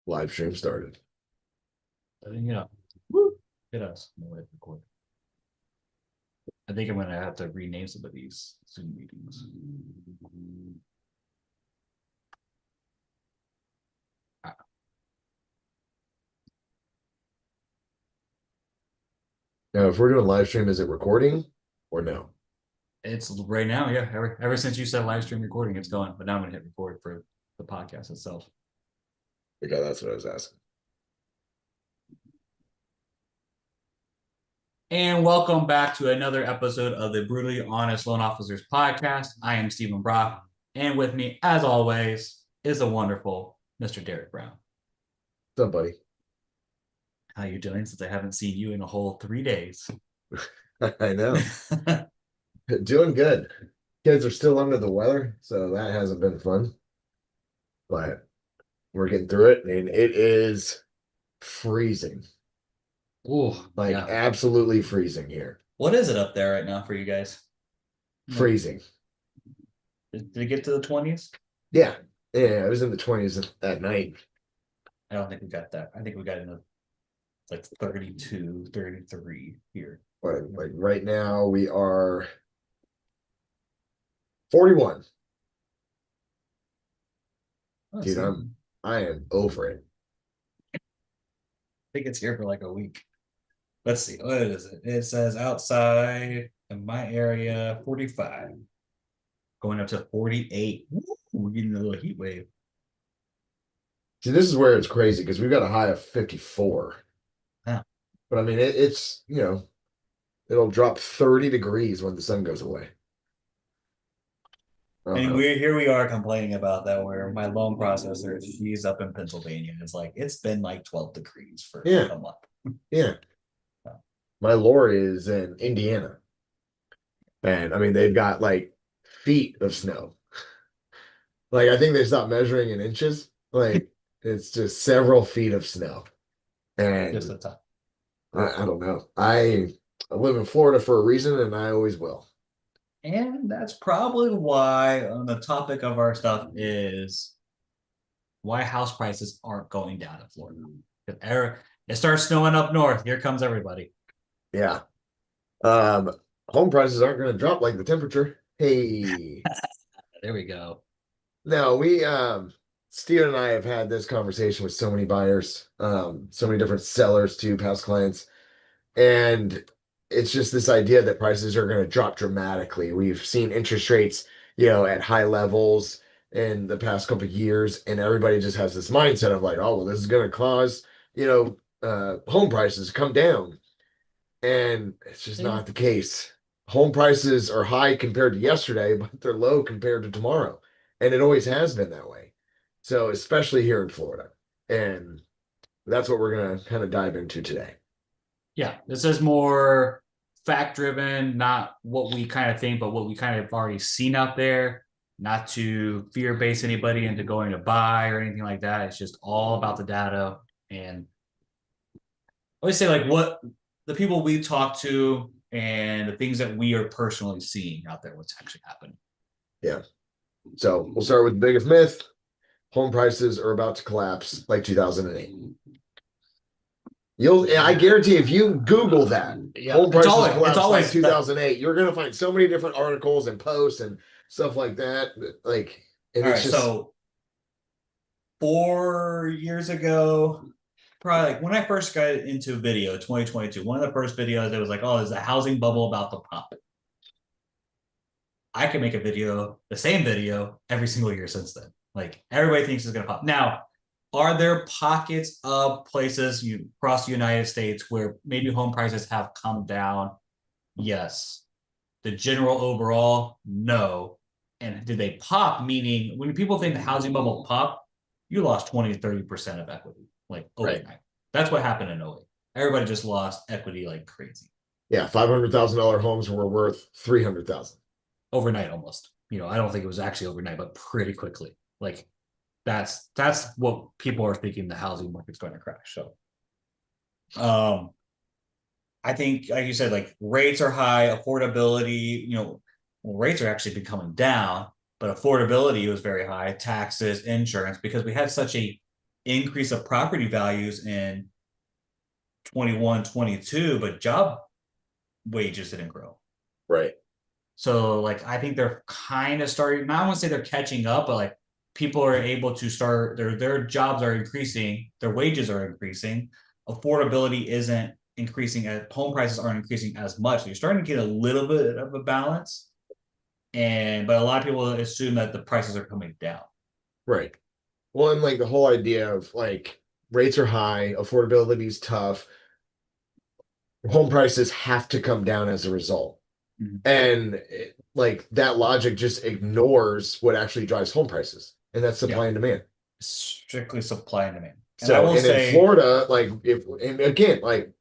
Live stream started. Woo. Hit us. No way to record. I think I'm gonna have to rename some of these Zoom meetings. Now, if we're doing live stream, is it recording or no? It's right now, yeah. Ever since you said live stream recording, it's going. But now I'm gonna hit record for the podcast itself. Okay, that's what I was asking. And welcome back to another episode of the Brutally Honest Loan Officers Podcast. I am Stephen Brock, and with me, as always, is the wonderful Mr. Derick Brown. What's up, buddy? How you doing? Since I haven't seen you in a whole 3 days. I know. Doing good. Kids are still under the weather, so that hasn't been fun. But we're getting through it, and it is freezing. Oh, like yeah. Absolutely freezing here. What is it up there right now for you guys? Freezing. Did it get to the 20s? Yeah. I was in the 20s at night. I don't think we got that. I think we got into like 32, 33 here. But like right now we are 41. Oh, Dude, I am over it. I think it's here for like a week. Let's see. What is it? It says outside in my area, 45. Going up to 48. Woo, we're getting a little heat wave. See, this is where it's crazy because we've got a high of 54. Yeah. But I mean, it's, it'll drop 30 degrees when the sun goes away. And here we are complaining about that, where my loan processor, she's up in Pennsylvania. It's like, it's been like 12 degrees for a month. Yeah. My Lori is in Indiana. And I mean, they've got like feet of snow. Like, I think they stopped measuring in inches. Like, it's just several feet of snow. And just a ton. I don't know. I live in Florida for a reason, and I always will. And that's probably why on the topic of our stuff is why house prices aren't going down in Florida. It starts snowing up north. Here comes everybody. Yeah. Home prices aren't going to drop like the temperature. Hey. There we go. No, Steve and I have had this conversation with so many buyers, so many different sellers too, past clients. And it's just this idea that prices are going to drop dramatically. We've seen interest rates, at high levels in the past couple of years, and everybody just has this mindset of like, oh, well, this is going to cause, home prices to come down. And it's just not the case. Home prices are high compared to yesterday, but they're low compared to tomorrow. And it always has been that way. So, especially here in Florida. And that's what we're going to kind of dive into today. Yeah, this is more fact driven, not what we kind of think, but what we kind of already seen out there. Not to fear base anybody into going to buy or anything like that. It's just all about the data. And I always say, like, what the people we talk to and the things that we are personally seeing out there, what's actually happening. Yeah. So we'll start with the biggest myth. Home prices are about to collapse like 2008. I guarantee if you Google that, home prices collapse like 2008, you're going to find so many different articles and posts and stuff like that. Like, and all right, so 4 years ago, probably like when I first got into video, 2022, one of the first videos, it was like, oh, there's a housing bubble about to pop. I can make a video, the same video, every single year since then. Like, everybody thinks it's going to pop. Now, are there pockets of places across the United States where maybe home prices have come down? Yes. The general overall, no. And did they pop? Meaning, when people think the housing bubble popped, you lost 20 to 30% of equity, like overnight. Right. That's what happened in 08. Everybody just lost equity like crazy. Yeah, $500,000 homes were worth $300,000 overnight, almost. I don't think it was actually overnight, but pretty quickly. Like, that's what people are thinking the housing market's going to crash. So, I think, like you said, like rates are high, affordability. Rates are actually been coming down, but affordability was very high. Taxes, insurance, because we had such a increase of property values in 21, 22, but job wages didn't grow. Right. So like I think they're kind of starting. I don't want to say they're catching up, but like people are able to start their jobs are increasing, their wages are increasing, affordability isn't increasing, home prices aren't increasing as much. So you're starting to get a little bit of a balance. And but a lot of people assume that the prices are coming down. Right. Well, and like the whole idea of like rates are high, affordability is tough, home prices have to come down as a result. Mhm. And like that logic just ignores what actually drives home prices, and that's Yeah, supply and demand. strictly supply and demand. And I So, will and in say, Florida, like if, and again, like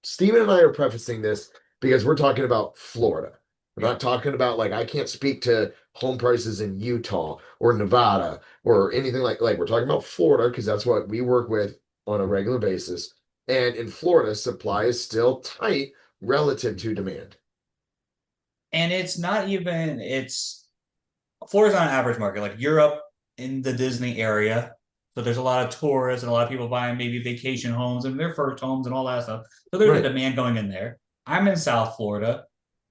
Steven and I are prefacing this because we're talking about Florida. We're yeah, not talking about like I can't speak to home prices in Utah or Nevada or anything like we're talking about Florida because that's what we work with on a regular basis. And in Florida, supply is still tight relative to demand. and it's not even it's Florida's not an average market like Europe in the Disney area. So there's a lot of tourists and a lot of people buying maybe vacation homes and their first homes and all that stuff. So there's a Right. demand going in there. I'm in South Florida.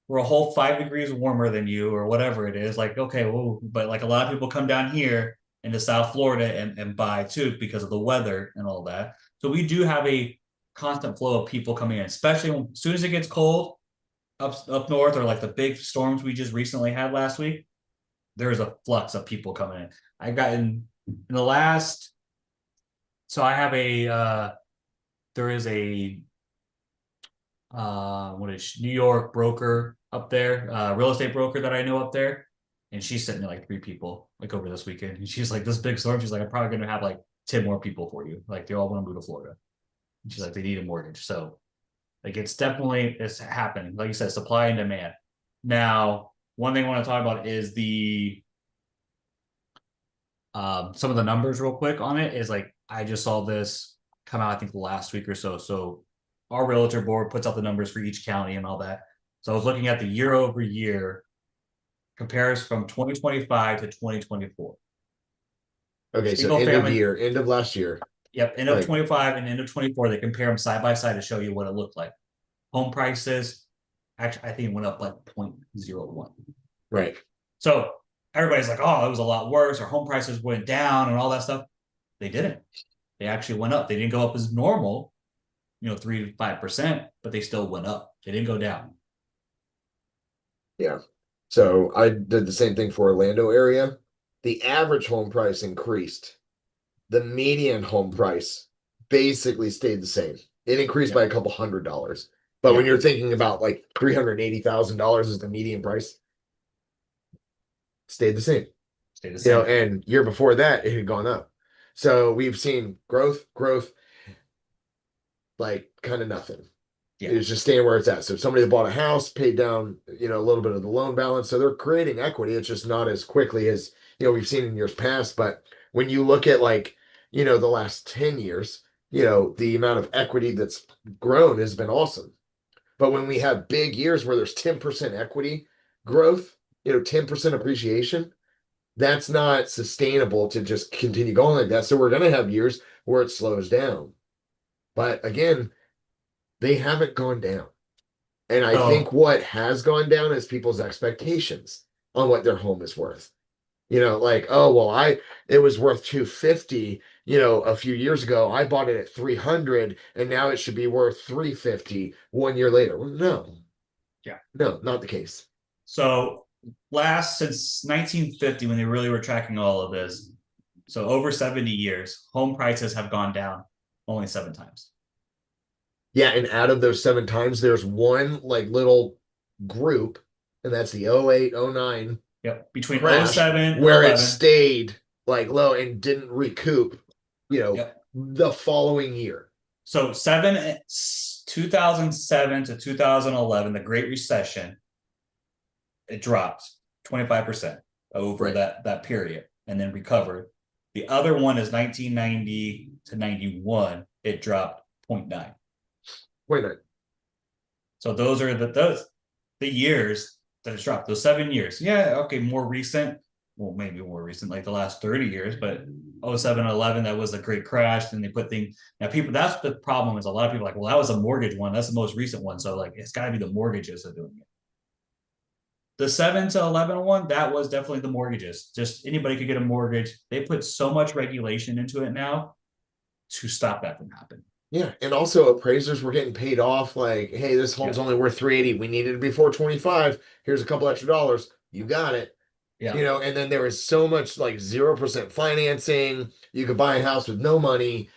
We're a whole 5 degrees warmer than you or whatever it is. Like, okay, well, but like a lot of people come down here into South Florida and buy too because of the weather and all that. So we do have a constant flow of people coming in, especially when, as soon as it gets cold up north or like the big storms we just recently had last week. There's a flux of people coming in. I've gotten in the last, so I have a there is a what is New York broker up there, real estate broker that I know up there, and she's sitting like 3 people like over this weekend. And she's like, this big storm. She's like, I'm probably gonna have like 10 more people for you. Like they all want to move to Florida. And she's like, they need a mortgage. So like it's happening. Like you said, supply and demand. Now, one thing I want to talk about is the some of the numbers real quick on it is like I just saw this come out I think last week or so. So our realtor board puts out the numbers for each county and all that. So I was looking at the year over year compares from 2025 to 2024. Okay, so Single end of family, year, end of last year. yep, end of Like, 25 and end of 24. They compare them side by side to show you what it looked like. Home prices, actually, I think it went up like 0.01. right. So everybody's like, oh, it was a lot worse, or home prices went down and all that stuff. They didn't. They actually went up. They didn't go up as normal, 3 to 5%, but they still went up. They didn't go down. Yeah. So I did the same thing for Orlando area. The average home price increased. The median home price basically stayed the same. It increased by Yep. a couple $100. But when Yeah. you're thinking about like $380,000 is the median price, stayed the same. Stay the same. And year before that, it had gone up. So we've seen growth, like kind of nothing. Yeah. It's just staying where it's at. So if somebody that bought a house, paid down, a little bit of the loan balance. So they're creating equity. It's just not as quickly as, we've seen in years past. But when you look at like, the last 10 years, the amount of equity that's grown has been awesome. But when we have big years where there's 10% equity growth, 10% appreciation, that's not sustainable to just continue going like that. So we're going to have years where it slows down. But again, they haven't gone down. And I think So, what has gone down is people's expectations on what their home is worth. Like, oh, well, it was worth 250, a few years ago. I bought it at 300 and now it should be worth 350 1 year later. Well, no, yeah. no, not the case. So, last since 1950, when they really were tracking all of this, so over 70 years, home prices have gone down only 7 times. Yeah, and out of those 7 times, there's one like little group, and that's the 08, 09 Yep. Between crash '07 and where it 11. stayed like low and didn't recoup, Yep. the following year. So 2007 to 2011, the Great Recession, it dropped 25% over Right. that period and then recovered. The other one is 1990 to 91. It dropped 0.9. Wait a minute. So those are the years that it's dropped. Those 7 years. Yeah, okay, more recent. well, maybe more recent, like the last 30 years, but 07 11, that was a great crash. Then they put things, now people, that's the problem, is a lot of people are like, well, that was a mortgage one. That's the most recent one. So like, it's got to be the mortgages that are doing it. The 7 to 11 one, that was definitely the mortgages. Just anybody could get a mortgage. They put so much regulation into it now to stop that from happening. Yeah, and also appraisers were getting paid off like, hey, this home's Yeah. only worth 380. We needed it before 25. Here's a couple extra dollars. You got it. Yeah. And then there was so much like 0% financing. You could buy a house with no money.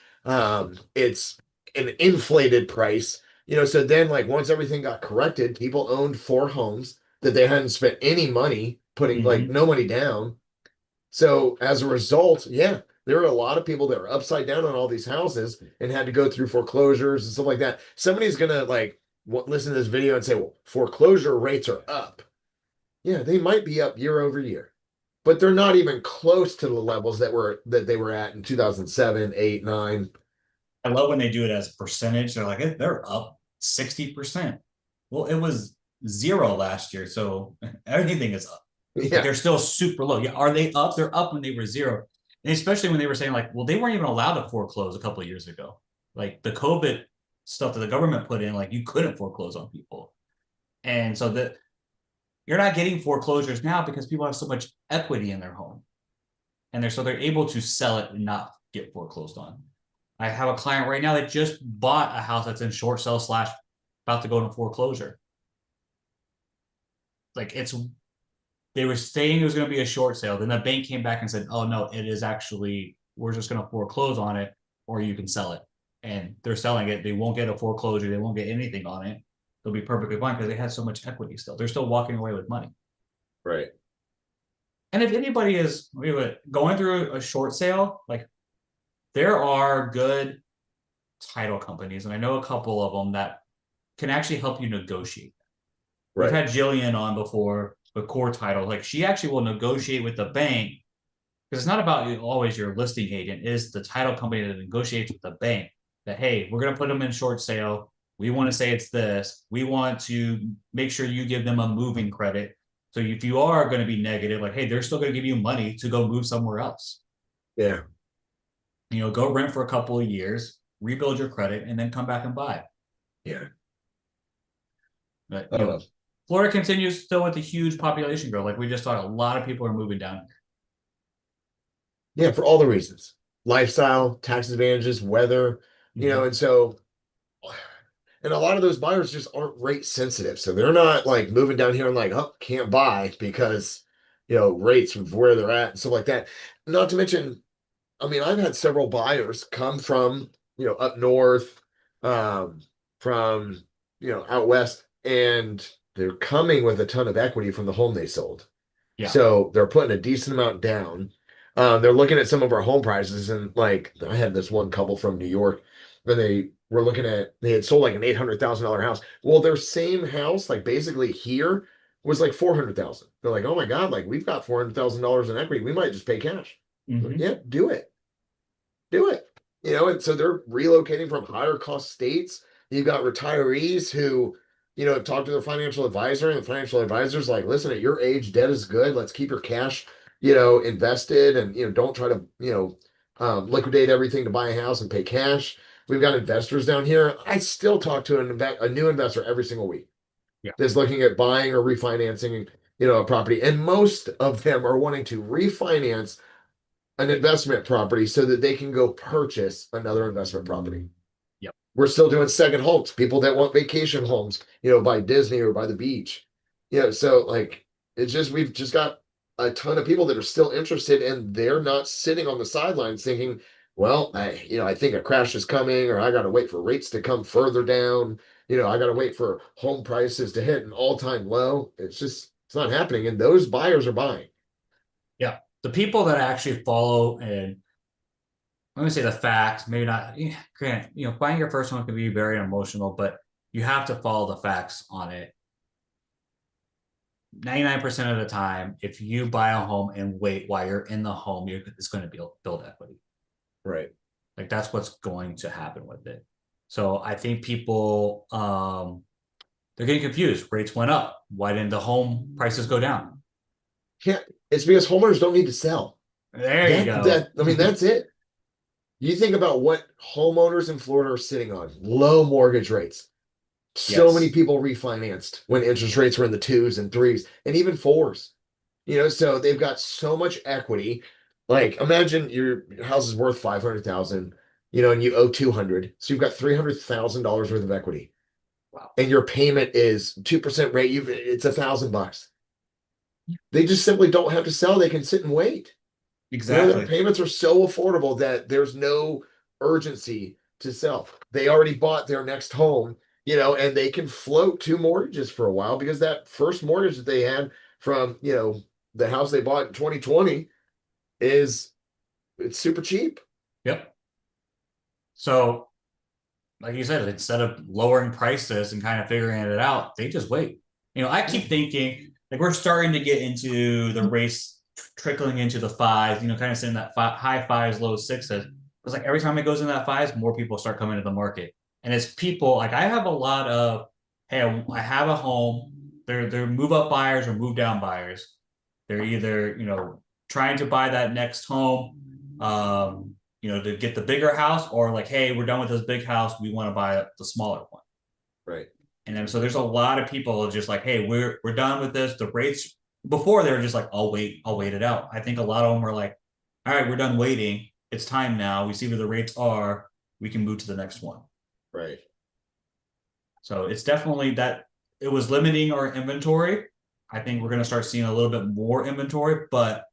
It's an inflated price. So then like once everything got corrected, people owned four homes that they hadn't spent any money putting like Mm-hmm. no money down. So as a result, yeah, there were a lot of people that were upside down on all these houses and had to go through foreclosures and stuff like that. Somebody's gonna like listen to this video and say, well, foreclosure rates are up. Yeah, they might be up year over year, but they're not even close to the levels that they were at in 2007, 8, 9. I love when they do it as a percentage. They're like, they're up 60%. Well, it was zero last year. So everything is up. Like Yeah, they're still super low. Yeah, are they up? They're up when they were zero. And especially when they were saying, like, well, they weren't even allowed to foreclose a couple of years ago. Like the COVID stuff that the government put in, like you couldn't foreclose on people. And so that you're not getting foreclosures now because people have so much equity in their home. And they're able to sell it and not get foreclosed on. I have a client right now that just bought a house that's in short sale slash about to go into foreclosure. Like they were saying it was going to be a short sale. Then the bank came back and said, oh no, it is actually, we're just going to foreclose on it or you can sell it. And they're selling it. They won't get a foreclosure. They won't get anything on it. They'll be perfectly fine because they had so much equity still. They're still walking away with money. right. And if anybody is going through a short sale, like there are good title companies, and I know a couple of them that can actually help you negotiate. We've Right. had Jillian on before, the core title. Like she actually will negotiate with the bank because it's not about always your listing agent, it is the title company that negotiates with the bank that, hey, we're going to put them in short sale. We want to say it's this. We want to make sure you give them a moving credit. So if you are going to be negative, like, hey, they're still going to give you money to go move somewhere else. Yeah. Go rent for a couple of years, rebuild your credit, and then come back and buy. Yeah. But I don't know. Florida continues still with the huge population growth. Like we just thought, a lot of people are moving down Yeah, for all the reasons. Lifestyle, tax advantages, weather, here. and so and a lot of those buyers just aren't rate sensitive. So they're not like moving down here and like, oh, can't buy because, rates of where they're at and stuff like that. Not to mention, I mean, I've had several buyers come from, up north, um, from, out west, and they're coming with a ton of equity from the home they sold. Yeah. So they're putting a decent amount down. They're looking at some of our home prices, and like I had this one couple from New York, and they had sold like an $800,000 house. Well, their same house, like basically here, was like 400,000. They're like, oh my God, like we've got $400,000 in equity. We might just pay cash. Like, Mm-hmm. yeah, do it. Do it. And so they're relocating from higher cost states. You've got retirees who, have talked to their financial advisor, and the financial advisor's like, listen, at your age, debt is good. Let's keep your cash, invested, and don't try to, liquidate everything to buy a house and pay cash. We've got investors down here. I still talk to a new investor every single week Yeah. that's looking at buying or refinancing, a property. And most of them are wanting to refinance an investment property so that they can go purchase another investment property. Yep. We're still doing second homes, people that want vacation homes, by Disney or by the beach. So like we've just got a ton of people that are still interested, and they're not sitting on the sidelines thinking, well, I think a crash is coming, or I got to wait for rates to come further down. I got to wait for home prices to hit an all-time low. It's not happening. And those buyers are buying. Yeah. The people that actually follow, and I'm going to say the facts, maybe not, grant, buying your first one can be very emotional, but you have to follow the facts on it. 99% of the time, if you buy a home and wait while you're in the home, it's going to build equity. Right. Like that's what's going to happen with it. So I think people, they're getting confused. Rates went up. Why didn't the home prices go down? can't. It's because homeowners don't need to sell. There you go. I mean, that's it. You think about what homeowners in Florida are sitting on: low mortgage rates. So many Yes. people refinanced when interest rates were in the twos and threes and even fours. So they've got so much equity. Like, imagine your house is worth 500,000, and you owe 200. So you've got $300,000 worth of equity. Wow. And your payment is 2% rate. It's $1,000. They just simply don't have to sell. They can sit and wait. Their Exactly. payments are so affordable that there's no urgency to sell. They already bought their next home, and they can float two mortgages for a while because that first mortgage that they had from, the house they bought in 2020 it's super cheap. Yep. So, like you said, instead of lowering prices and kind of figuring it out, they just wait. I keep thinking like we're starting to get into the race trickling into the fives, kind of saying that high fives, low sixes. It's like every time it goes in that fives, more people start coming to the market. And it's people like I have a lot of, hey, I have a home. They're move up buyers or move down buyers. They're either, trying to buy that next home, to get the bigger house, or like, hey, we're done with this big house. We want to buy the smaller one. Right. And then so there's a lot of people just like, hey, we're done with this. The rates before they were just like, I'll wait it out. I think a lot of them were like, all right, we're done waiting. It's time now. We see where the rates are. We can move to the next one. Right. So it's definitely that it was limiting our inventory. I think we're going to start seeing a little bit more inventory, but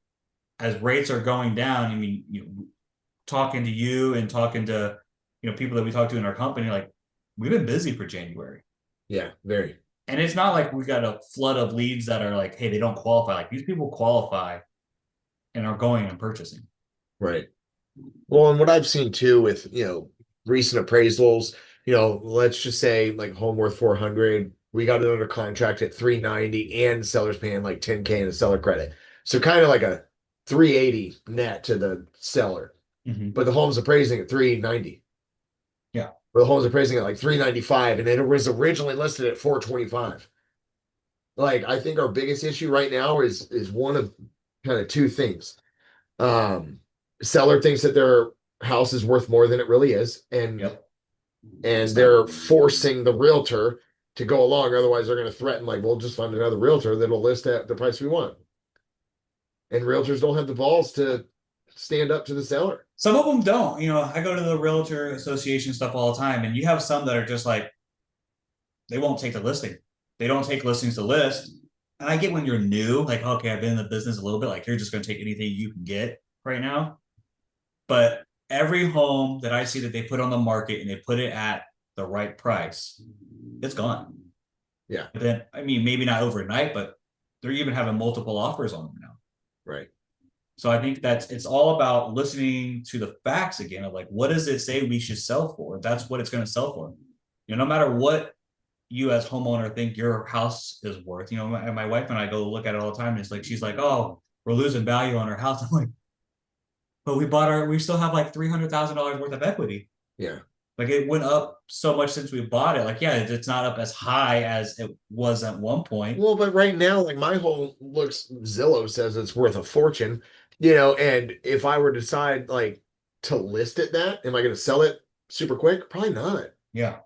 as rates are going down, I mean, talking to you and talking to people that we talk to in our company, like we've been busy for January. Yeah, very. And it's not like we got a flood of leads that are like, hey, they don't qualify. Like these people qualify and are going and purchasing. Right. Well, and what I've seen too with, recent appraisals, let's just say like home worth 400, we got it under contract at 390 and the seller's paying like 10K in a seller credit. So kind of like a 380 net to the seller. Mm-hmm. But the home's appraising at 390. Yeah. Or the home's appraising at like 395 and it was originally listed at 425. Like I think our biggest issue right now is one of kind of two things. Um, Seller thinks that their house is worth more than it really is, and Yep. and they're forcing the realtor to go along. Otherwise, they're going to threaten, like, we'll just find another realtor that'll list at the price we want. And realtors don't have the balls to stand up to the seller. Some of them don't. I go to the realtor association stuff all the time, and you have some that are just like, they won't take the listing. They don't take listings to list. And I get when you're new, like, okay, I've been in the business a little bit, like you're just going to take anything you can get right now. But every home that I see that they put on the market and they put it at the right price, it's gone. Yeah. But then, I mean, maybe not overnight, but they're even having multiple offers on them now. Right. So I think it's all about listening to the facts again of like, what does it say we should sell for? That's what it's going to sell for. No matter what you as homeowner think your house is worth. My wife and I go look at it all the time. And it's like, she's like, oh, we're losing value on our house. I'm like, but we still have like $300,000 worth of equity. Yeah. Like it went up so much since we bought it. Like, yeah, it's not up as high as it was at one point. Well, but right now, like my home looks, Zillow says it's worth a fortune, and if I were to decide like to list it that, am I going to sell it super quick? Probably not. Yeah.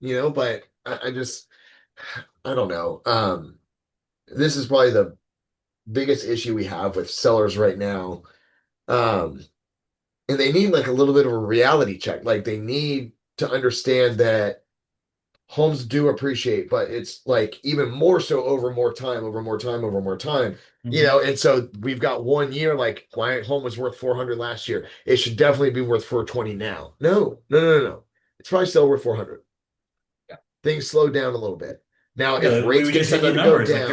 But I just, I don't know. This is probably the biggest issue we have with sellers right now. Um, and they need like a little bit of a reality check. Like they need to understand that homes do appreciate, but it's like even more so over more time, over more time, over more time. Mm-hmm. And so we've got 1 year, like my home was worth 400 last year. It should definitely be worth 420 now. No, no, no, no, no. It's probably still worth 400. Yeah. Things slow down a little bit. Now, if Yeah, rates we just said continue the to go numbers. Like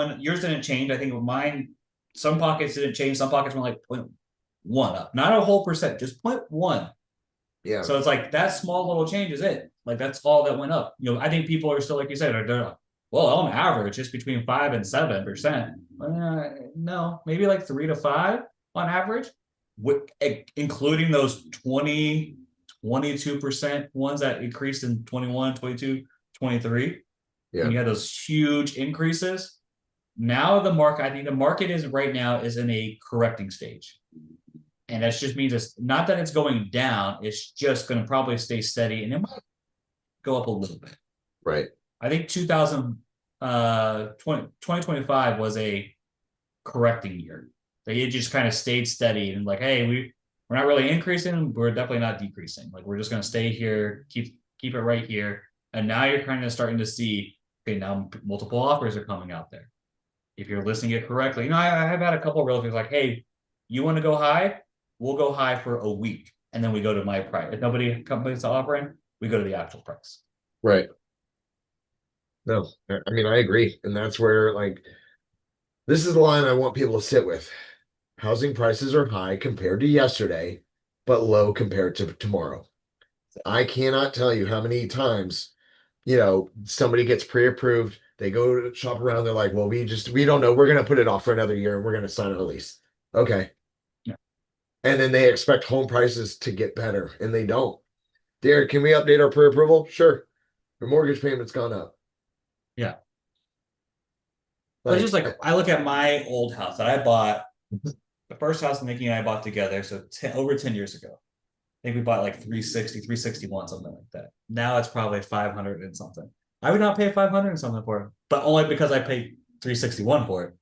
down, yours didn't change. I think mine, some pockets didn't change. Some pockets went like 0.1 up, not a whole percent, just 0.1. yeah, So it's like that small little change is it. Like that's all that went up. I think people are still like you said, they're like, well, on average, it's between 5 and 7%. No, maybe like 3 to 5 on average, including those 22% ones that increased in 21, 22, 23. yeah, And you had those huge increases. Now the market, I think the market is right now is in a correcting stage. And that just means it's not that it's going down, it's just going to probably stay steady and it might go up a little bit. Right. I think 2025 was a correcting year. Like it just kind of stayed steady and like, hey, we're not really increasing, we're definitely not decreasing. Like we're just going to stay here, keep it right here. And now you're kind of starting to see, okay, now multiple offers are coming out there. If you're listing it correctly, I've had a couple of realtors like, hey, you want to go high? We'll go high for a week, and then we go to my price. If nobody comes to offering, we go to the actual price. Right. No, I mean, I agree. And that's where, like, this is the line I want people to sit with. Housing prices are high compared to yesterday, but low compared to tomorrow. I cannot tell you how many times, somebody gets pre-approved. They go to shop around. They're like, well, we don't know. We're going to put it off for another year and we're going to sign a release. Okay. Yeah. And then they expect home prices to get better and they don't. Derick, can we update our pre-approval? Sure. Your mortgage payment's gone up. Yeah. But it's just Like, like I look at my old house that I bought, the first house Nikki and I bought together, so over 10 years ago. I think we bought like 360, 361, something like that. Now it's probably 500 and something. I would not pay 500 and something for it, but only because I paid 361 for it.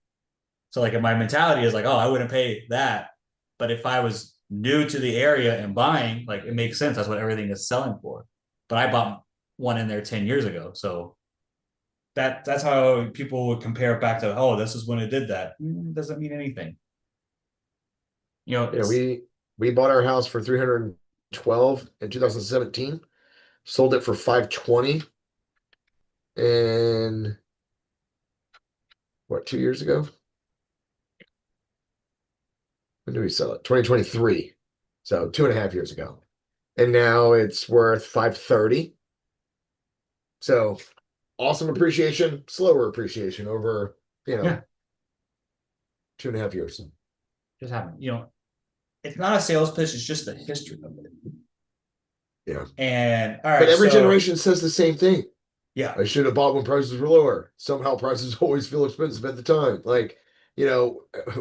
So like my mentality is like, oh, I wouldn't pay that. But if I was new to the area and buying, like it makes sense. That's what everything is selling for. But I bought one in there 10 years ago. So that's how people would compare it back to, oh, this is when it did that. It doesn't mean anything. yeah, It's we bought our house for 312 in 2017, sold it for 520 and what, 2 years ago? When did we sell it? 2023. So 2.5 years ago. And now it's worth 530. So awesome appreciation, slower appreciation over, yeah, 2.5 years. just happened. It's not a sales pitch, it's just the history of it. Yeah. And all But right, every so generation says the same thing. yeah. I should have bought when prices were lower. Somehow prices always feel expensive at the time. Like,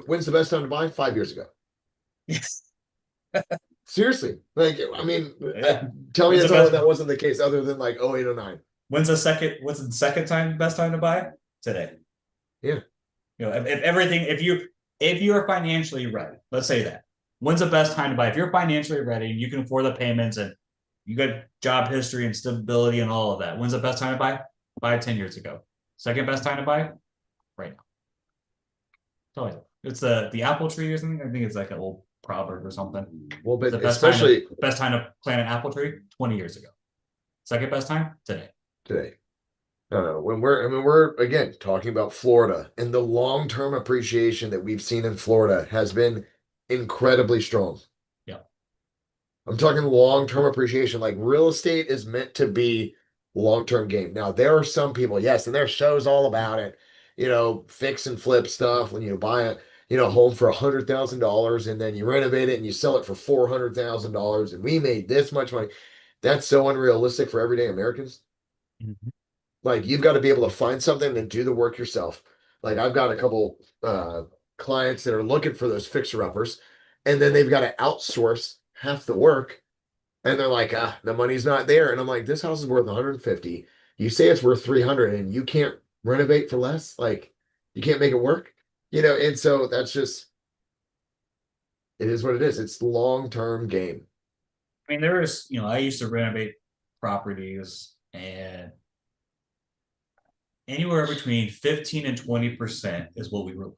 when's the best time to buy? 5 years ago. Yes. Seriously. Like, I mean, Yeah. tell me When's a the time when best that wasn't the case other than like 08, 09. what's the second time best time to buy? Today. Yeah. If everything, if you are financially ready, let's say that. When's the best time to buy? If you're financially ready, you can afford the payments and you got job history and stability and all of that. When's the best time to buy? Buy 10 years ago. Second best time to buy? Right now. It's the apple tree or something. I think it's like an old proverb or something. Well, It's but the especially best time to plant an apple tree 20 years ago. Second best time today. today. No, we're again talking about Florida and the long-term appreciation that we've seen in Florida has been incredibly strong. Yeah. I'm talking long-term appreciation. Like real estate is meant to be long-term game. Now, there are some people, yes, and there's shows all about it, fix and flip stuff when you buy a, home for $100,000 and then you renovate it and you sell it for $400,000 and we made this much money. That's so unrealistic for everyday Americans. Mm-hmm. Like you've got to be able to find something and do the work yourself. Like I've got a couple clients that are looking for those fixer-uppers, and then they've got to outsource half the work and they're like, the money's not there. And I'm like, this house is worth 150. You say it's worth 300 and you can't renovate for less? Like, you can't make it work? And so that's just, it is what it is. It's long-term game. I mean, there is, I used to renovate properties and anywhere between 15 and 20% is what we were.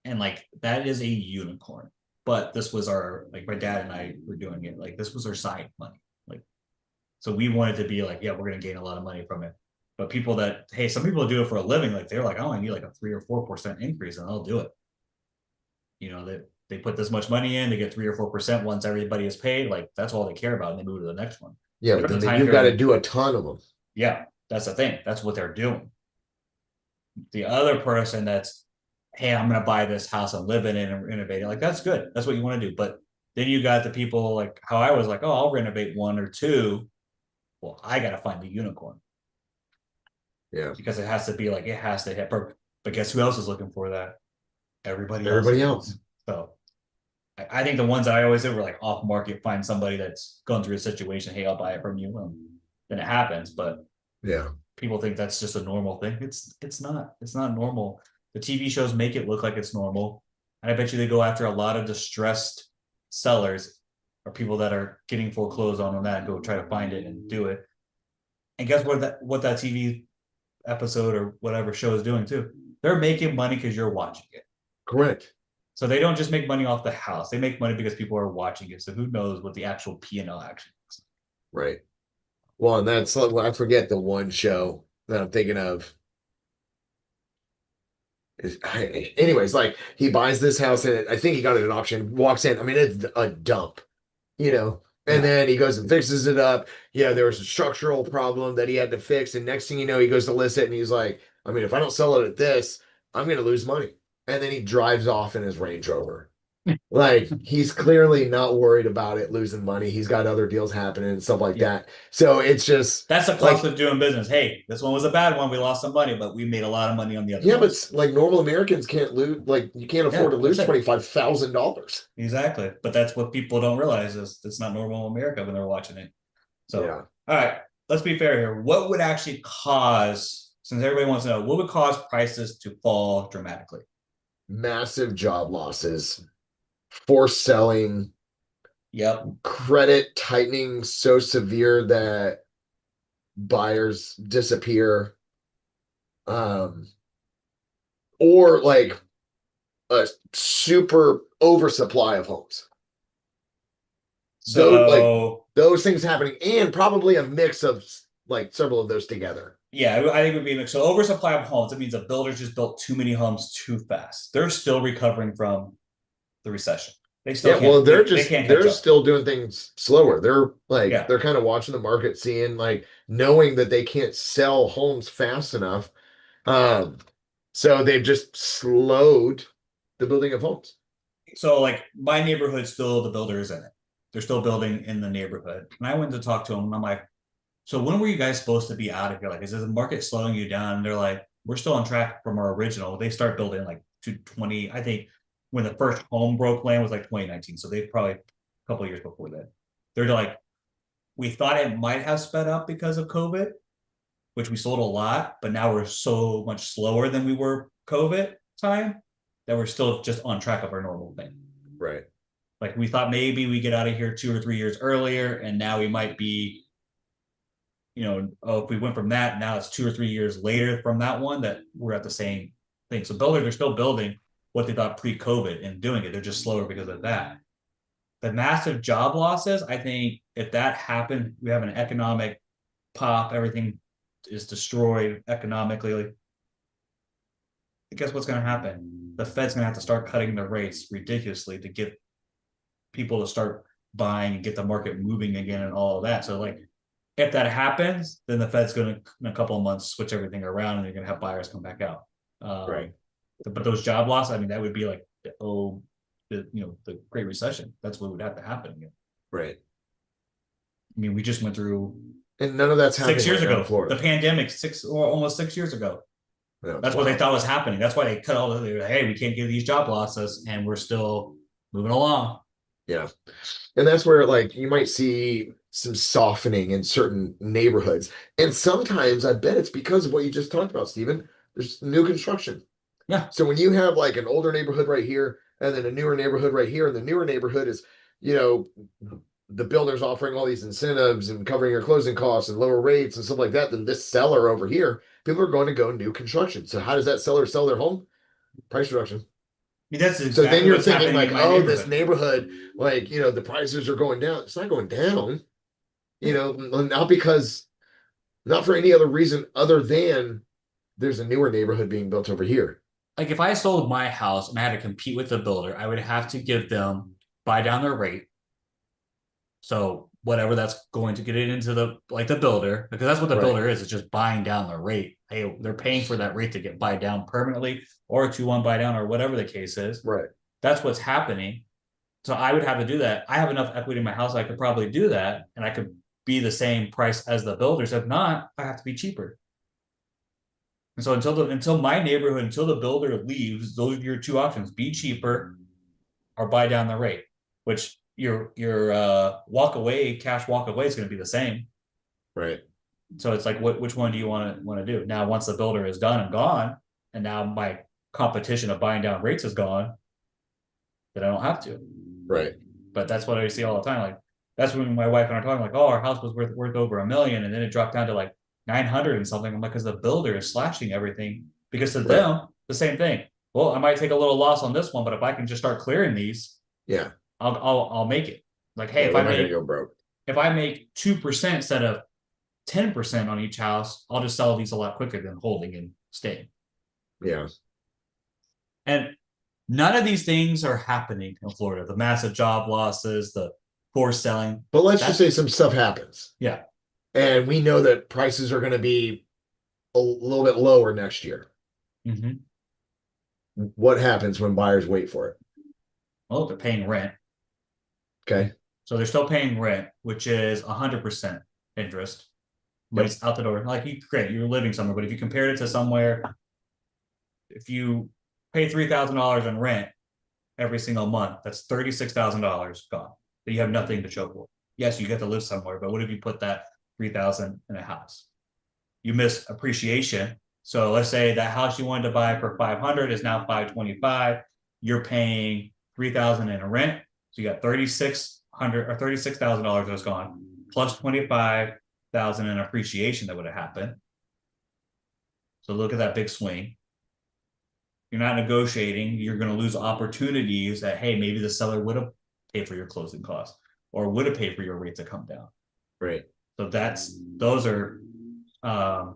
And like that is a unicorn. But this was my dad and I were doing it. Like this was our side money. Like, so we wanted to be like, yeah, we're gonna gain a lot of money from it. But some people do it for a living, like they're like, oh, I need like a 3 or 4% increase and they'll do it. They put this much money in, they get 3 or 4% once everybody is paid. Like that's all they care about, and they move to the next one. Yeah, but then you've got to do a ton of them. Yeah, that's the thing. That's what they're doing. The other person that's, hey, I'm gonna buy this house and live in it and renovate it. Like that's good. That's what you want to do. But then you got the people like how I was like, oh, I'll renovate one or two. Well, I gotta find the unicorn. Yeah. because it has to be like it has to hit. But guess who else is looking for that? Everybody else. Everybody else. So I think the ones that I always did were like off market, find somebody that's going through a situation. Hey, I'll buy it from you. Then it happens. But Yeah. people think that's just a normal thing. It's not. It's not normal. The TV shows make it look like it's normal, and I bet you they go after a lot of distressed sellers or people that are getting foreclosed on that and go try to find it and do it. And guess what that TV episode or whatever show is doing too? They're making money because you're watching it. Correct. So they don't just make money off the house; they make money because people are watching it. So who knows what the actual P&L actually is? Right. Well, and that's I forget the one show that I'm thinking of. Anyways, like he buys this house and I think he got it at auction, walks in. I mean, it's a dump, you know. And Yeah. then he goes and fixes it up. Yeah, there was a structural problem that he had to fix. And next thing you know, he goes to list it and he's like, I mean, if I don't sell it at this, I'm gonna lose money. And then he drives off in his Range Rover. Like he's clearly not worried about it losing money. He's got other deals happening and stuff like Yeah. that. So it's just That's the cost like, of doing business. Hey, this one was a bad one. We lost some money, but we made a lot of money on the other yeah, but ones. like normal Americans can't lose, like you can't afford Yeah, to that's lose it. $25,000. Exactly. But that's what people don't realize is it's not normal in America when they're watching it. So, Yeah. all right, let's be fair here. What would actually cause, since everybody wants to know, what would cause prices to fall dramatically? Massive job losses, forced selling, Yep. credit tightening so severe that buyers disappear, um, or like a super oversupply of homes. Those like So, those things happening, and probably a mix of like several of those together. yeah, I think it would be a mix. So, oversupply of homes, it means the builders just built too many homes too fast. They're still recovering from the recession. They still Yeah, well, can't, they can't catch they're up. still doing things slower. They're like Yeah. they're kind of watching the market, seeing like knowing that they can't sell homes fast enough. Um, so they've just slowed the building of homes. So, like, my neighborhood, still the builders in it. They're still building in the neighborhood. And I went to talk to them and I'm like, so when were you guys supposed to be out of here? Like, is the market slowing you down? And they're like, we're still on track from our original. They start building like 220. I think when the first home broke land was like 2019. So they probably a couple of years before that. They're like, we thought it might have sped up because of COVID, which we sold a lot, but now we're so much slower than we were COVID time that we're still just on track of our normal thing. Right. Like we thought maybe we get out of here 2 or 3 years earlier, and now we might be, if we went from that, now it's 2 or 3 years later from that one that we're at the same thing. So builders are still building what they thought pre-COVID and doing it. They're just slower because of that. The massive job losses, I think if that happened, we have an economic pop, everything is destroyed economically. Like, guess what's going to happen? The Fed's going to have to start cutting the rates ridiculously to get people to start buying and get the market moving again and all of that. So like if that happens, then the Fed's going to in a couple of months switch everything around and you're going to have buyers come back out. Right. But those job losses, I mean, that would be like the Great Recession. That's what would have to happen again. Right. I mean, we just went through And none of that's 6 years happening right now in ago, the Florida. pandemic, almost 6 years ago. Yeah, it's That's what they wild. thought was happening. That's why they cut all the. They were like, hey, we can't give these job losses, and we're still moving along. Yeah. And that's where like you might see some softening in certain neighborhoods. And sometimes I bet it's because of what you just talked about, Stephen. There's new construction. Yeah, So when you have like an older neighborhood right here and then a newer neighborhood right here, and the newer neighborhood is, you know, the builder's offering all these incentives and covering your closing costs and lower rates and stuff like that, then this seller over here, people are going to go new construction. So how does that seller sell their home? Price reduction. mean, that's So then exactly you're what's thinking happening like, in my oh, this neighborhood. neighborhood, like, the prices are going down. It's not going down, not because, not for any other reason other than there's a newer neighborhood being built over here. Like if I sold my house and I had to compete with the builder, I would have to give them buy down their rate. So whatever that's going to get it into the builder, because that's what the Right. builder is. It's just buying down the rate. Hey, they're paying for that rate to get buy down permanently or a 2-1 buy down or whatever the case is. Right. That's what's happening. So I would have to do that. I have enough equity in my house. I could probably do that and I could be the same price as the builders. If not, I have to be cheaper. And so until my neighborhood, until the builder leaves, those are your two options: be cheaper or buy down the rate. Which your cash walk away is going to be the same. Right. So it's like, which one do you want to do now? Once the builder is done and gone, and now my competition of buying down rates is gone, then I don't have to. Right. But that's what I see all the time. Like that's when my wife and I are talking, like, oh, our house was worth over $1 million, and then it dropped down to like 900 and something. I'm like, because the builder is slashing everything. Because to Right. them, the same thing. Well, I might take a little loss on this one, but if I can just start clearing these, Yeah. I'll make it. Like, hey, Yeah. We're not gonna go broke. if I make 2% instead of 10% on each house, I'll just sell these a lot quicker than holding and staying. Yeah. And none of these things are happening in Florida. The massive job losses, the forced selling. But let's just say some stuff happens. Yeah. And we know that prices are going to be a little bit lower next year. Mm-hmm. What happens when buyers wait for it? Well, they're paying rent. Okay. So they're still paying rent, which is 100% interest. Money's out the door. Like, great, you're living somewhere, but if you compared it to somewhere, if you pay $3,000 in rent every single month, that's $36,000 gone that you have nothing to show for. Yes, you get to live somewhere, but what if you put that 3,000 in a house? You miss appreciation. So let's say that house you wanted to buy for 500 is now 525. You're paying 3,000 in a rent, so you got 3,600 or $36,000 that's gone, plus 25,000 in appreciation that would have happened. So look at that big swing. You're not negotiating. You're going to lose opportunities that, hey, maybe the seller would have paid for your closing costs or would have paid for your rate to come down. Right. So those are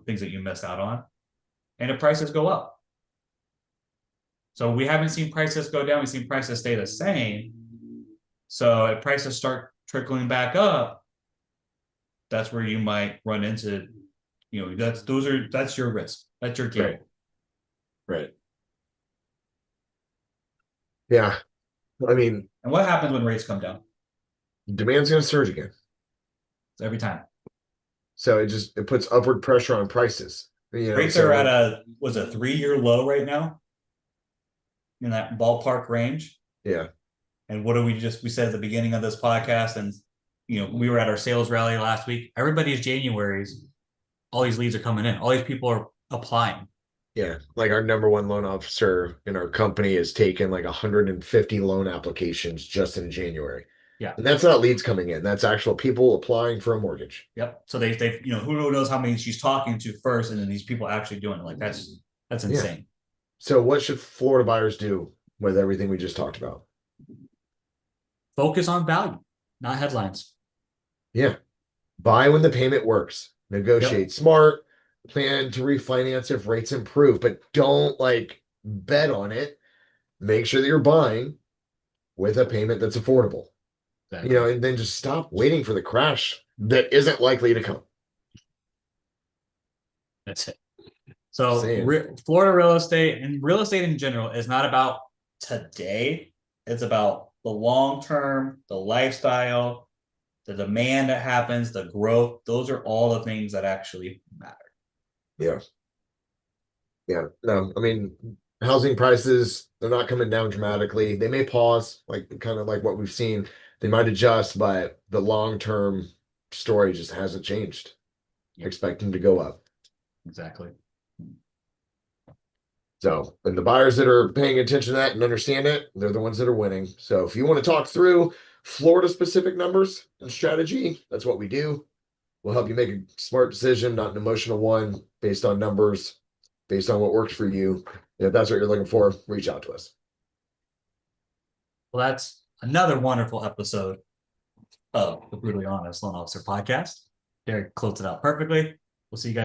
things that you missed out on. And if prices go up. So we haven't seen prices go down. We've seen prices stay the same. So if prices start trickling back up, that's where you might run into, that's your risk. That's your game. Right. Right. Yeah. I mean, And what happens when rates come down? demand's going to surge again. It's every time. So it puts upward pressure on prices. Rates are at a 3-year low right now in that ballpark range. Yeah. And what do we said at the beginning of this podcast, and we were at our sales rally last week. Everybody's January's, all these leads are coming in. All these people are applying. Yeah. Like our number one loan officer in our company has taken like 150 loan applications just in January. Yeah. And that's not leads coming in. That's actual people applying for a mortgage. Yep. So they who knows how many she's talking to first, and then these people actually doing it. Like that's insane. Yeah. So what should Florida buyers do with everything we just talked about? Focus on value, not headlines. Yeah. Buy when the payment works. Negotiate smart. Plan to refinance if rates improve, but don't like bet on it. Make sure that you're buying with a payment that's affordable. Exactly. And then just stop waiting for the crash that isn't likely to come. That's it. So Florida real estate and real estate in general is not about today. It's about the long term, the lifestyle, the demand that happens, the growth. Those are all the things that actually matter. Yeah. Yeah. No, I mean, housing prices, they're not coming down dramatically. They may pause, like kind of like what we've seen. They might adjust, but the long-term story just hasn't changed. Yep. Expecting to go up. Exactly. So, and the buyers that are paying attention to that and understand it, they're the ones that are winning. So if you want to talk through Florida specific numbers and strategy, that's what we do. We'll help you make a smart decision, not an emotional one, based on numbers, based on what works for you. And if that's what you're looking for, reach out to us. Well, that's another wonderful episode of the Brutally Honest Loan Officer podcast. Derick closed it out perfectly. We'll see you guys.